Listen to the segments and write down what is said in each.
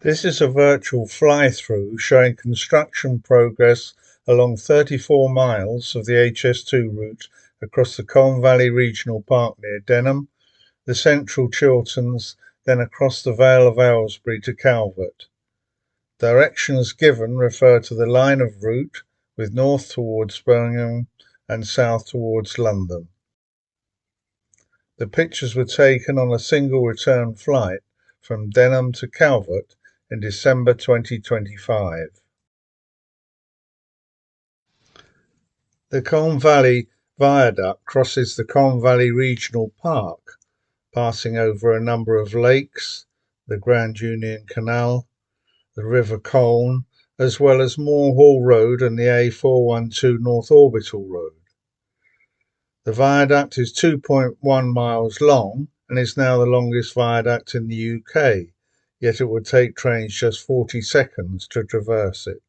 This is a virtual fly-through showing construction progress along 34 miles of the HS2 route across the Colne Valley Regional Park near Denham, the Central Chilterns, then across the Vale of Aylesbury to Calvert. Directions given refer to the line of route, with north towards Birmingham and south towards London. The pictures were taken on a single return flight from Denham to Calvert in December 2025. The Colne Valley Viaduct crosses the Colne Valley Regional Park, passing over a number of lakes, the Grand Union Canal, the River Colne, as well as Moor Hall Road and the A412 North Orbital Road. The viaduct is 2.1 miles long and is now the longest viaduct in the UK, yet it would take trains just 40 seconds to traverse it.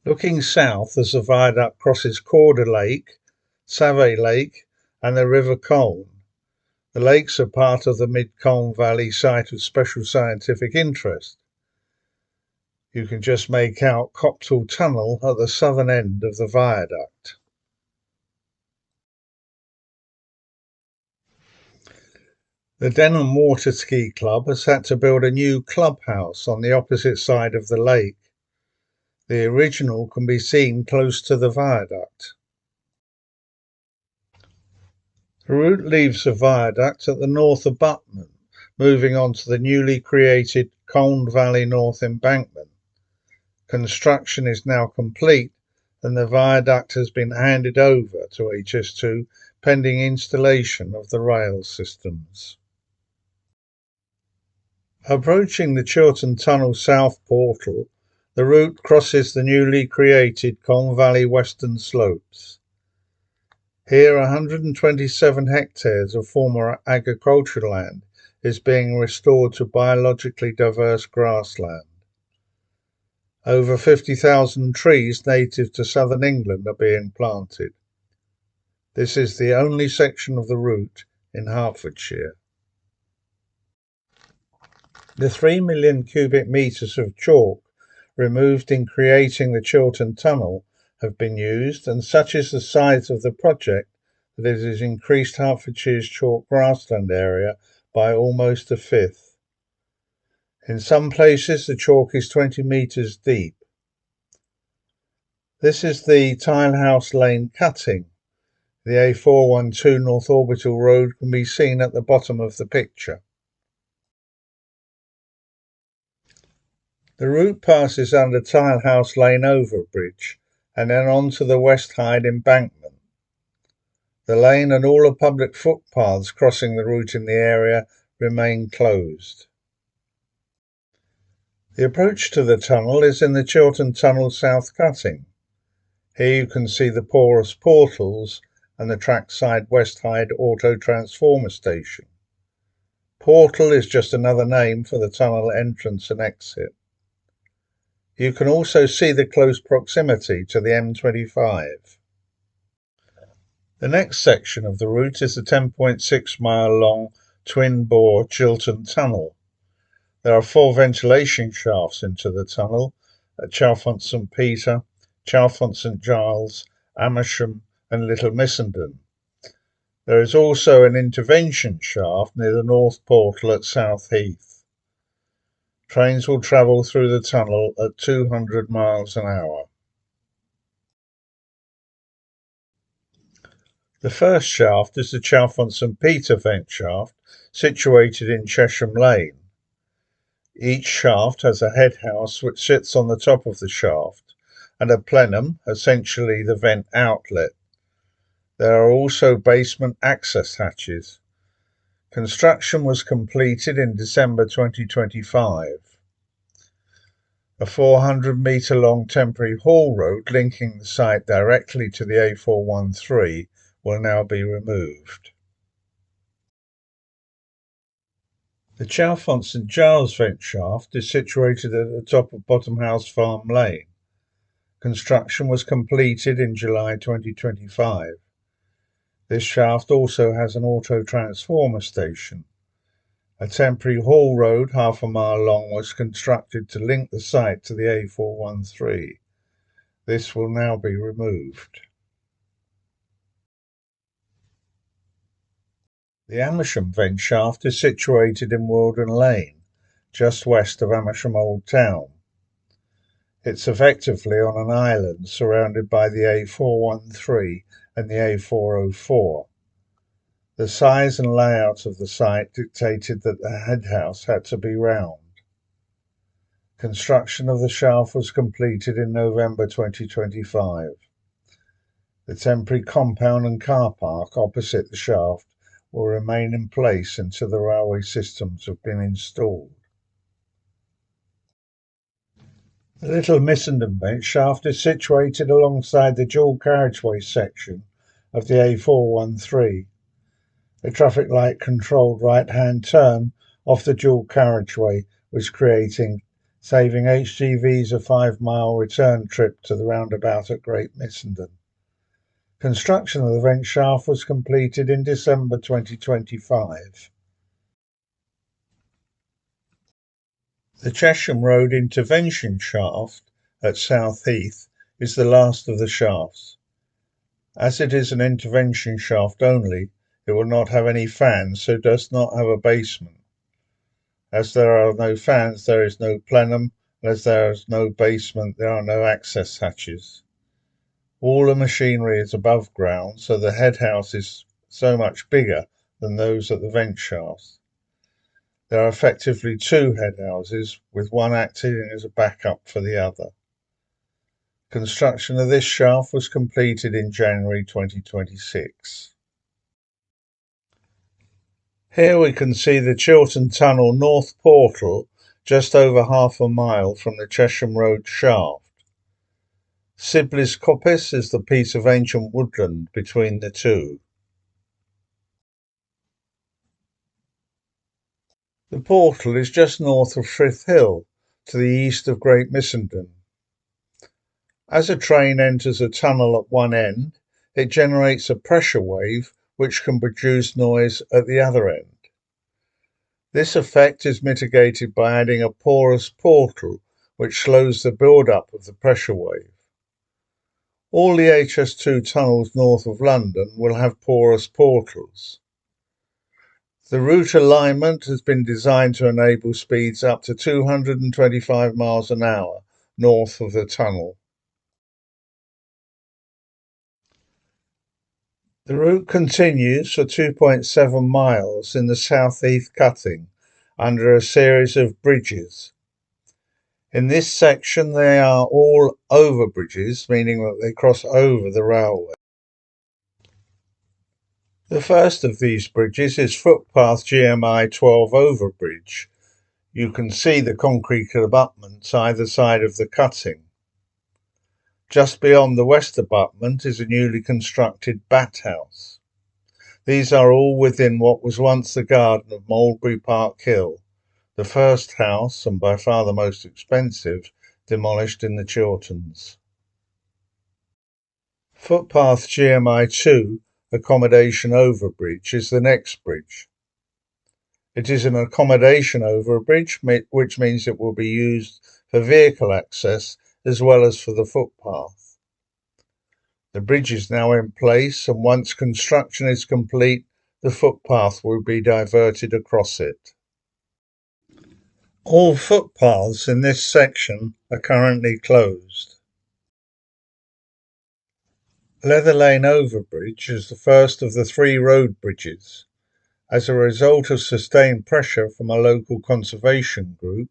Looking south as the viaduct crosses Calvert Lake, Save Lake and the River Colne. The lakes are part of the Mid-Colne Valley Site of Special Scientific Interest. You can just make out Cheltern Tunnel at the southern end of the viaduct. The Denham Water Ski Club has had to build a new clubhouse on the opposite side of the lake. The original can be seen close to the viaduct. The route leaves the viaduct at the north abutment, moving on to the newly created Colne Valley North Embankment. Construction is now complete and the viaduct has been handed over to HS2 pending installation of the rail systems. Approaching the Chiltern Tunnel South Portal, the route crosses the newly created Colne Valley Western Slopes. Here 127 hectares of former agricultural land is being restored to biologically diverse grassland. Over 50,000 trees native to southern England are being planted. This is the only section of the route in Hertfordshire. The 3 million cubic metres of chalk removed in creating the Chiltern Tunnel have been used, and such is the size of the project that it has increased Hertfordshire's chalk grassland area by almost a fifth. In some places the chalk is 20 metres deep. This is the Tilehouse Lane cutting. The A412 North Orbital Road can be seen at the bottom of the picture. The route passes under Tilehouse Lane overbridge and then onto the West Hyde embankment. The lane and all the public footpaths crossing the route in the area remain closed. The approach to the tunnel is in the Chiltern Tunnel South cutting. Here you can see the porous portals and the trackside West Hyde Auto Transformer station. Portal is just another name for the tunnel entrance and exit. You can also see the close proximity to the M25. The next section of the route is the 10.6 mile long twin-bore Chiltern Tunnel. There are 4 ventilation shafts into the tunnel at Chalfont St Peter, Chalfont St Giles, Amersham and Little Missenden. There is also an intervention shaft near the North Portal at South Heath. Trains will travel through the tunnel at 200 miles an hour. The first shaft is the Chalfont St Peter vent shaft, situated in Chesham Lane. Each shaft has a head house which sits on the top of the shaft, and a plenum, essentially the vent outlet. There are also basement access hatches. Construction was completed in December 2025. A 400-metre long temporary haul road linking the site directly to the A413 will now be removed. The Chalfont St Giles vent shaft is situated at the top of Bottomhouse Farm Lane. Construction was completed in July 2025. This shaft also has an auto transformer station. A temporary haul road half a mile long was constructed to link the site to the A413. This will now be removed. The Amersham vent shaft is situated in Wilden Lane, just west of Amersham Old Town. It's effectively on an island surrounded by the A413 and the A404. The size and layout of the site dictated that the headhouse had to be round. Construction of the shaft was completed in November 2025. The temporary compound and car park opposite the shaft will remain in place until the railway systems have been installed. The Little Missenden vent shaft is situated alongside the dual carriageway section of the A413. A traffic light controlled right-hand turn off the dual carriageway was creating, saving HGVs a 5-mile return trip to the roundabout at Great Missenden. Construction of the vent shaft was completed in December 2025. The Chesham Road intervention shaft at South Heath is the last of the shafts. As it is an intervention shaft only, it will not have any fans, so does not have a basement. As there are no fans, there is no plenum, and as there is no basement, there are no access hatches. All the machinery is above ground, so the headhouse is so much bigger than those at the vent shafts. There are effectively two headhouses, with one acting as a backup for the other. Construction of this shaft was completed in January 2026. Here we can see the Chiltern Tunnel North Portal, just over half a mile from the Chesham Road shaft. Sibley's Coppice is the piece of ancient woodland between the two. The portal is just north of Frith Hill, to the east of Great Missenden. As a train enters a tunnel at one end, it generates a pressure wave which can produce noise at the other end. This effect is mitigated by adding a porous portal which slows the build-up of the pressure wave. All the HS2 tunnels north of London will have porous portals. The route alignment has been designed to enable speeds up to 225 miles an hour north of the tunnel. The route continues for 2.7 miles in the South Heath cutting under a series of bridges. In this section they are all overbridges, meaning that they cross over the railway. The first of these bridges is footpath GMI 12 overbridge. You can see the concrete abutments either side of the cutting. Just beyond the west abutment is a newly constructed bat house. These are all within what was once the garden of Mulberry Park Hill, the first house, and by far the most expensive, demolished in the Chilterns. Footpath GMI 2 accommodation overbridge is the next bridge. It is an accommodation overbridge, which means it will be used for vehicle access as well as for the footpath. The bridge is now in place, and once construction is complete, the footpath will be diverted across it. All footpaths in this section are currently closed. Leather Lane Overbridge is the first of the 3 road bridges. As a result of sustained pressure from a local conservation group,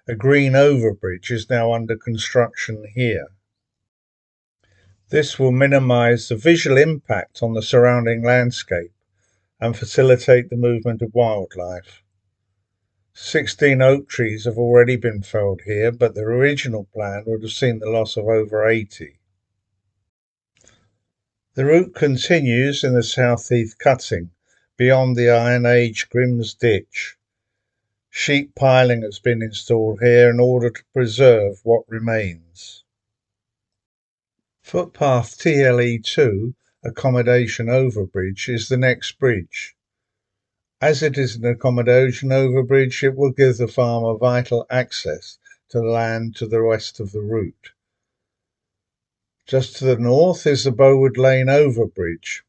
a green overbridge is now under construction here. This will minimise the visual impact on the surrounding landscape and facilitate the movement of wildlife. 16 oak trees have already been felled here, but the original plan would have seen the loss of over 80. The route continues in the South Heath cutting, beyond the Iron Age Grimms Ditch. Sheet piling has been installed here in order to preserve what remains. Footpath TLE2 accommodation overbridge is the next bridge. As it is an accommodation overbridge, it will give the farmer vital access to land to the west of the route. Just to the north is the Bowood Lane overbridge.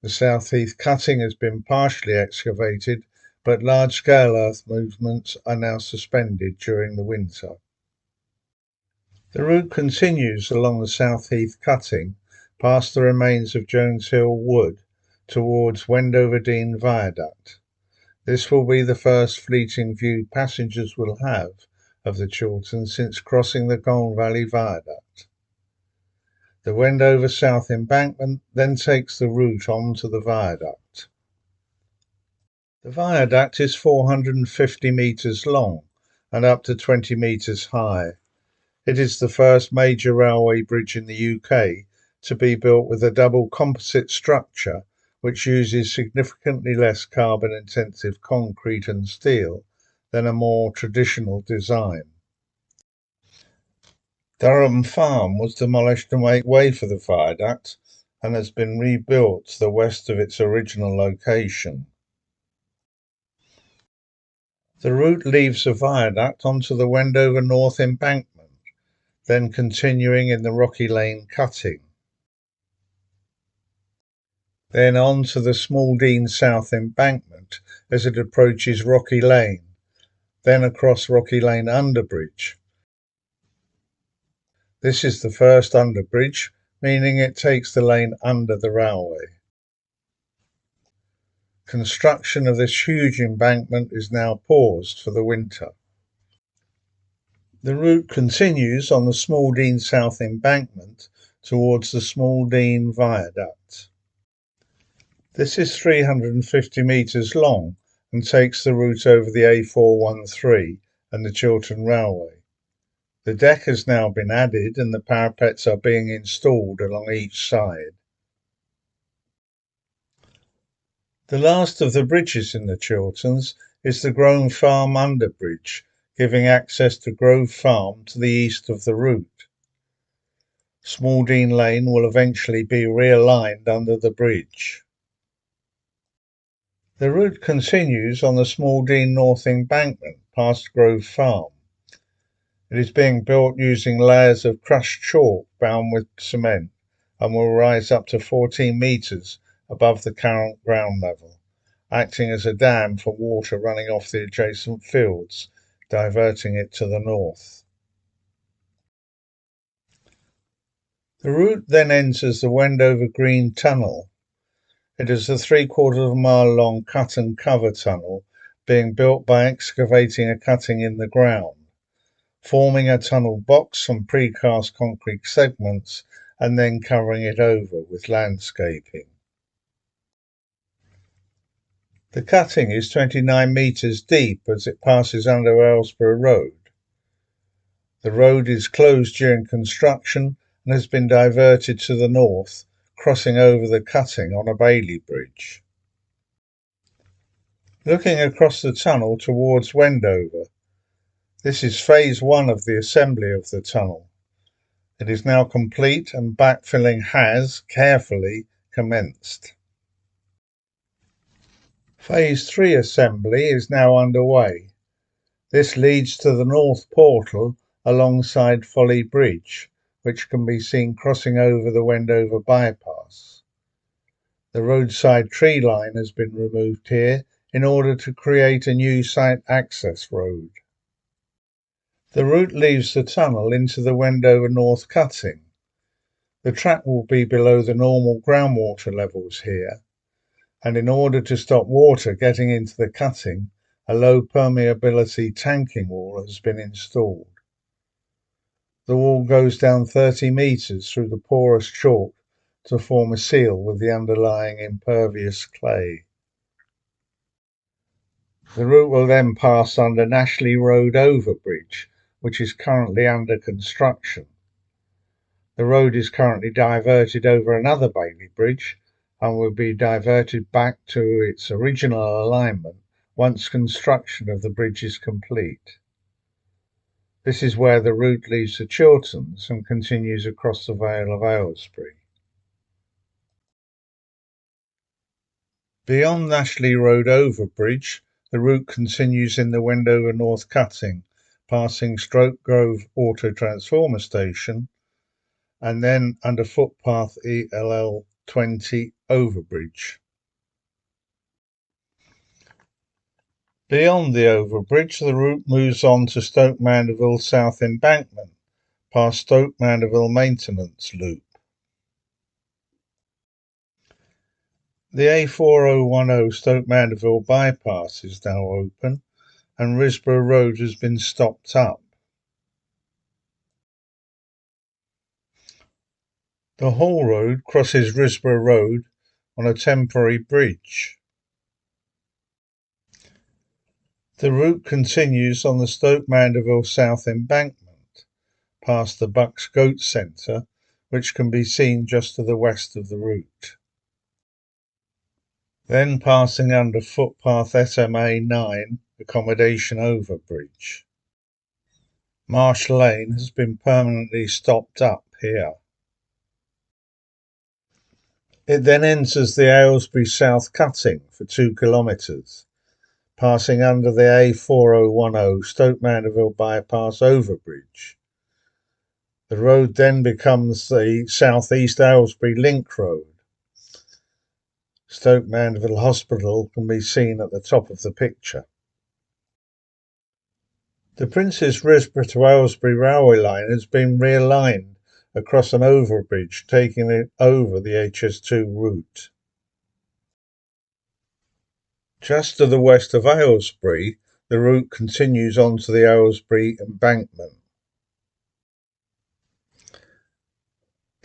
The South Heath cutting has been partially excavated, but large-scale earth movements are now suspended during the winter. The route continues along the South Heath cutting, past the remains of Jones Hill Wood, towards Wendover Dean Viaduct. This will be the first fleeting view passengers will have of the Chilterns since crossing the Colne Valley Viaduct. The Wendover South Embankment then takes the route on to the viaduct. The viaduct is 450 metres long and up to 20 metres high. It is the first major railway bridge in the UK to be built with a double composite structure which uses significantly less carbon-intensive concrete and steel than a more traditional design. Durham Farm was demolished to make way for the viaduct and has been rebuilt to the west of its original location. The route leaves the viaduct onto the Wendover North Embankment, then continuing in the Rocky Lane cutting. Then on to the Smaldene South Embankment as it approaches Rocky Lane, then across Rocky Lane Underbridge. This is the first underbridge, meaning it takes the lane under the railway. Construction of this huge embankment is now paused for the winter. The route continues on the Smaldene South Embankment towards the Smaldene Viaduct. This is 350 metres long and takes the route over the A413 and the Chiltern Railway. The deck has now been added and the parapets are being installed along each side. The last of the bridges in the Chilterns is the Grove Farm Underbridge, giving access to Grove Farm to the east of the route. Smaldene Lane will eventually be realigned under the bridge. The route continues on the Smaldene North Embankment past Grove Farm. It is being built using layers of crushed chalk bound with cement and will rise up to 14 metres above the current ground level, acting as a dam for water running off the adjacent fields, diverting it to the north. The route then enters the Wendover Green Tunnel. It is a 3/4 mile long cut and cover tunnel being built by excavating a cutting in the ground, forming a tunnel box from precast concrete segments and then covering it over with landscaping. The cutting is 29 metres deep as it passes under Aylesbury Road. The road is closed during construction and has been diverted to the north, crossing over the cutting on a Bailey bridge. Looking across the tunnel towards Wendover, this is phase 1 of the assembly of the tunnel. It is now complete and backfilling has, carefully, commenced. Phase 3 assembly is now underway. This leads to the north portal alongside Folly Bridge, which can be seen crossing over the Wendover bypass. The roadside tree line has been removed here in order to create a new site access road. The route leaves the tunnel into the Wendover North cutting. The track will be below the normal groundwater levels here, and in order to stop water getting into the cutting, a low permeability tanking wall has been installed. The wall goes down 30 metres through the porous chalk to form a seal with the underlying impervious clay. The route will then pass under Nashley Road Overbridge, which is currently under construction. The road is currently diverted over another Bailey bridge and will be diverted back to its original alignment once construction of the bridge is complete. This is where the route leaves the Chilterns and continues across the Vale of Aylesbury. Beyond Ashley Road Overbridge, the route continues in the Wendover North cutting, passing Stoke Grove Auto Transformer Station, and then under footpath ELL 20 Overbridge. Beyond the overbridge, the route moves on to Stoke Mandeville South Embankment, past Stoke Mandeville Maintenance Loop. The A4010 Stoke Mandeville bypass is now open, and Risborough Road has been stopped up. The Hall Road crosses Risborough Road on a temporary bridge. The route continues on the Stoke Mandeville South Embankment, past the Bucks Goat Centre, which can be seen just to the west of the route. Then passing under footpath SMA 9 accommodation overbridge. Marsh Lane has been permanently stopped up here. It then enters the Aylesbury South cutting for 2 kilometres, passing under the A4010 Stoke Mandeville bypass overbridge. The road then becomes the South East Aylesbury Link Road. Stoke Mandeville Hospital can be seen at the top of the picture. The Princes Risborough to Aylesbury railway line has been realigned across an overbridge, taking it over the HS2 route. Just to the west of Aylesbury, the route continues on to the Aylesbury embankment.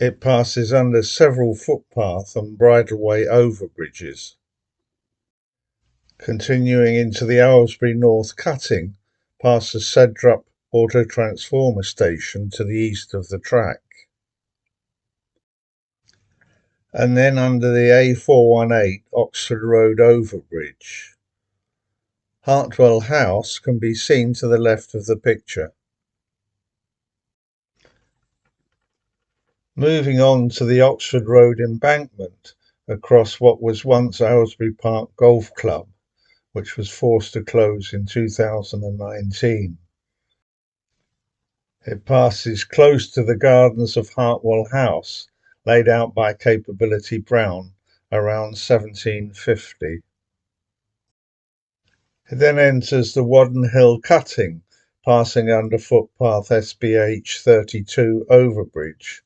It passes under several footpath and bridleway overbridges. Continuing into the Aylesbury North cutting, past the Viaduct Auto Transformer Station to the east of the track. And then under the A418 Oxford Road overbridge. Hartwell House can be seen to the left of the picture. Moving on to the Oxford Road embankment across what was once Aylesbury Park Golf Club, which was forced to close in 2019. It passes close to the gardens of Hartwell House, laid out by Capability Brown around 1750. It then enters the Wadden Hill cutting, passing under footpath SBH 32 overbridge.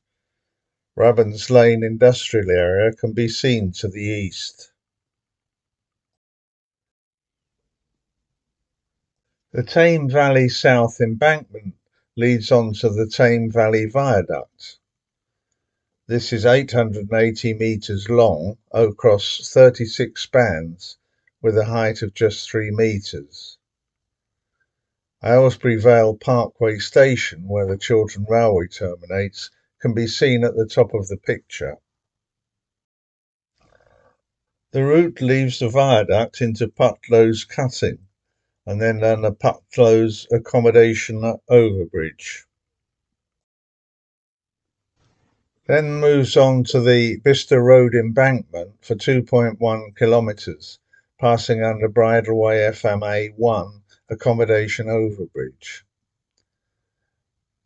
Rabbans Lane industrial area can be seen to the east. The Thame Valley South embankment leads on to the Thame Valley Viaduct. This is 880 metres long across 36 spans with a height of just 3 metres. Aylesbury Vale Parkway Station, where the Chiltern Railway terminates, can be seen at the top of the picture. The route leaves the viaduct into Putlow's cutting and then under Putlow's accommodation overbridge. Then moves on to the Bicester Road embankment for 2.1 kilometres, passing under Bridleway FMA 1 accommodation overbridge.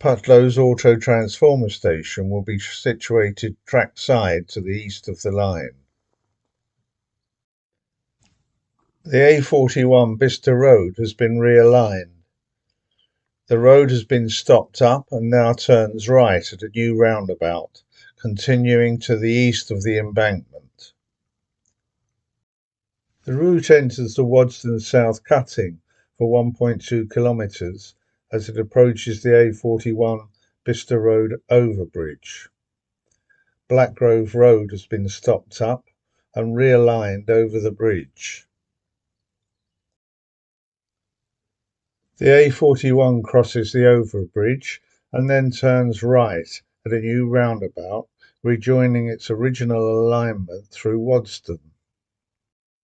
Putlow's Auto Transformer Station will be situated trackside to the east of the line. The A41 Bicester Road has been realigned. The road has been stopped up and now turns right at a new roundabout, continuing to the east of the embankment. The route enters the Wadston South cutting for 1.2 kilometres as it approaches the A41 Bicester Road overbridge. Blackgrove Road has been stopped up and realigned over the bridge. The A41 crosses the overbridge and then turns right at a new roundabout, rejoining its original alignment through Wadston.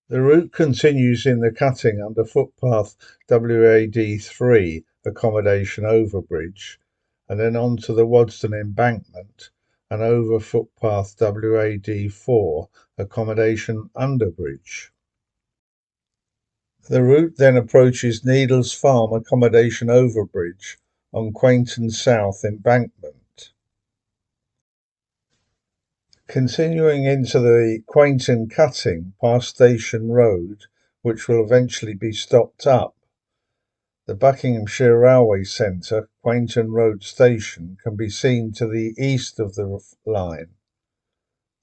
The route continues in the cutting under footpath WAD3 accommodation overbridge, and then onto the Wadston embankment and over footpath WAD4 accommodation underbridge. The route then approaches Needles Farm accommodation overbridge on Quainton South Embankment. Continuing into the Quainton cutting past Station Road, which will eventually be stopped up, the Buckinghamshire Railway Centre, Quainton Road Station, can be seen to the east of the line.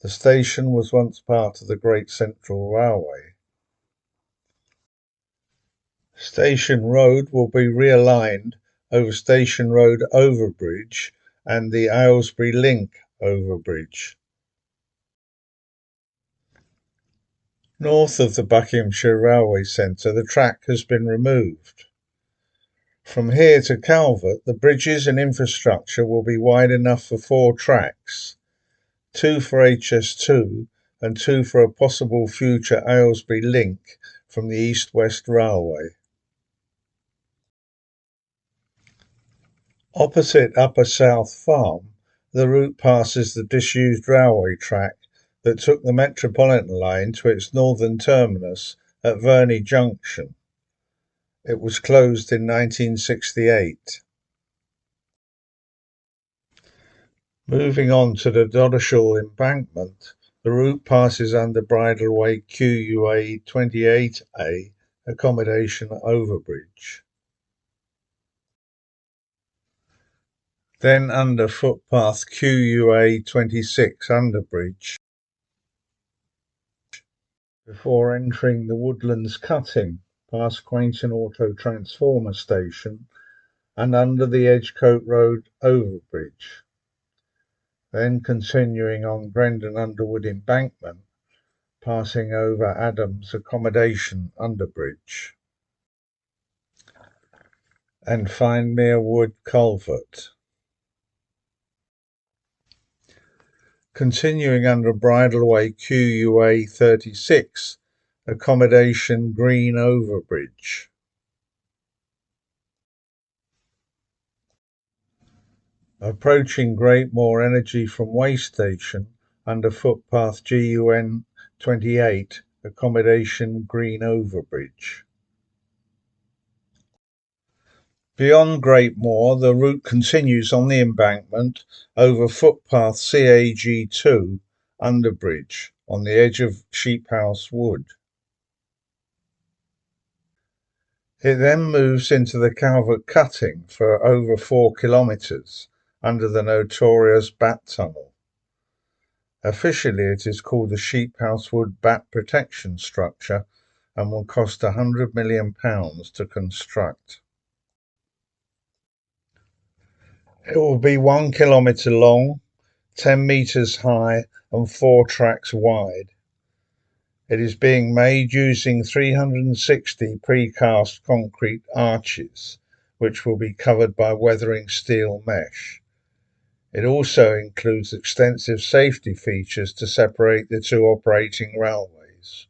The station was once part of the Great Central Railway. Station Road will be realigned over Station Road Overbridge and the Aylesbury Link Overbridge. North of the Buckinghamshire Railway Centre, the track has been removed. From here to Calvert, the bridges and infrastructure will be wide enough for 4 tracks, 2 for HS2 and 2 for a possible future Aylesbury link from the East West Railway. Opposite Upper South Farm, the route passes the disused railway track that took the Metropolitan line to its northern terminus at Verney Junction. It was closed in 1968. Moving on to the Doddershall Embankment, the route passes under Bridleway QUA 28A accommodation overbridge. Then under footpath QUA 26 underbridge, before entering the Woodlands cutting past Quainton Auto Transformer Station and under the Edgecote Road overbridge. Then continuing on Brendan Underwood Embankment, passing over Adams Accommodation Underbridge and Findmere Wood Culvert. Continuing under Bridleway QUA 36, Accommodation Green Overbridge. Approaching Greatmore Energy from Waste Station under footpath GUN 28, Accommodation Green Overbridge. Beyond Greatmore, the route continues on the embankment over footpath CAG2 underbridge on the edge of Sheephouse Wood. It then moves into the Calvert cutting for over 4 kilometres under the notorious Bat Tunnel. Officially it is called the Sheephouse Wood Bat Protection Structure and will cost £100 million to construct. It will be 1 kilometre long, 10 metres high and 4 tracks wide. It is being made using 360 precast concrete arches, which will be covered by weathering steel mesh. It also includes extensive safety features to separate the 2 operating railways.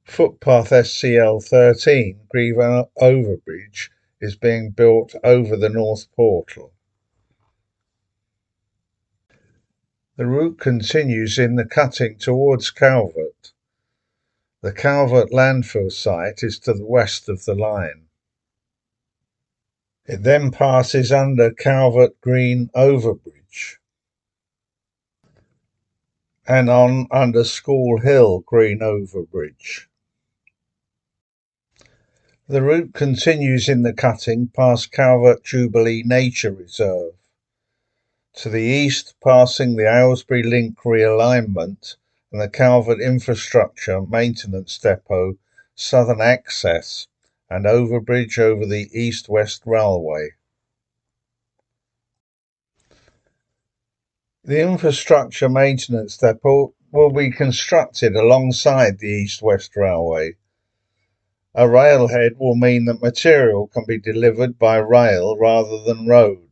Footpath SCL 13 Grieve Overbridge is being built over the North Portal. The route continues in the cutting towards Calvert. The Calvert landfill site is to the west of the line. It then passes under Calvert Green Overbridge and on under School Hill Green Overbridge. The route continues in the cutting past Calvert Jubilee Nature Reserve. To the east, passing the Aylesbury Link realignment and the Calvert Infrastructure Maintenance Depot southern access and overbridge over the East West Railway. The Infrastructure Maintenance Depot will be constructed alongside the East West Railway. A railhead will mean that material can be delivered by rail rather than road.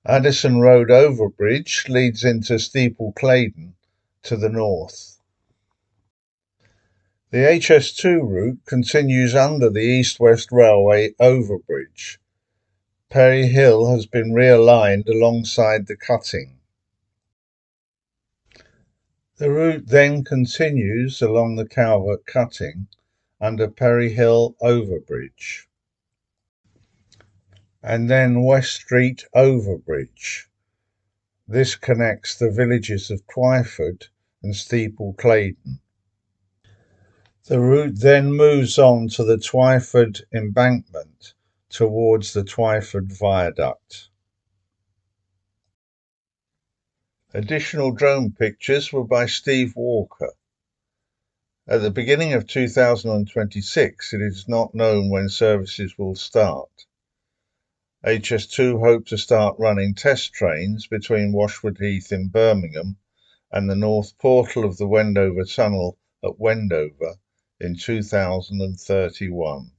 Addison Road Overbridge leads into Steeple Claydon to the north. The HS2 route continues under the East West Railway overbridge. Perry Hill has been realigned alongside the cutting. The route then continues along the Calvert cutting under Perry Hill Overbridge, and then West Street Overbridge. This connects the villages of Twyford and Steeple Claydon. The route then moves on to the Twyford embankment towards the Twyford Viaduct. Additional drone pictures were by Steve Walker. At the beginning of 2026, it is not known when services will start. HS2 hope to start running test trains between Washwood Heath in Birmingham and the north portal of the Wendover Tunnel at Wendover in 2031.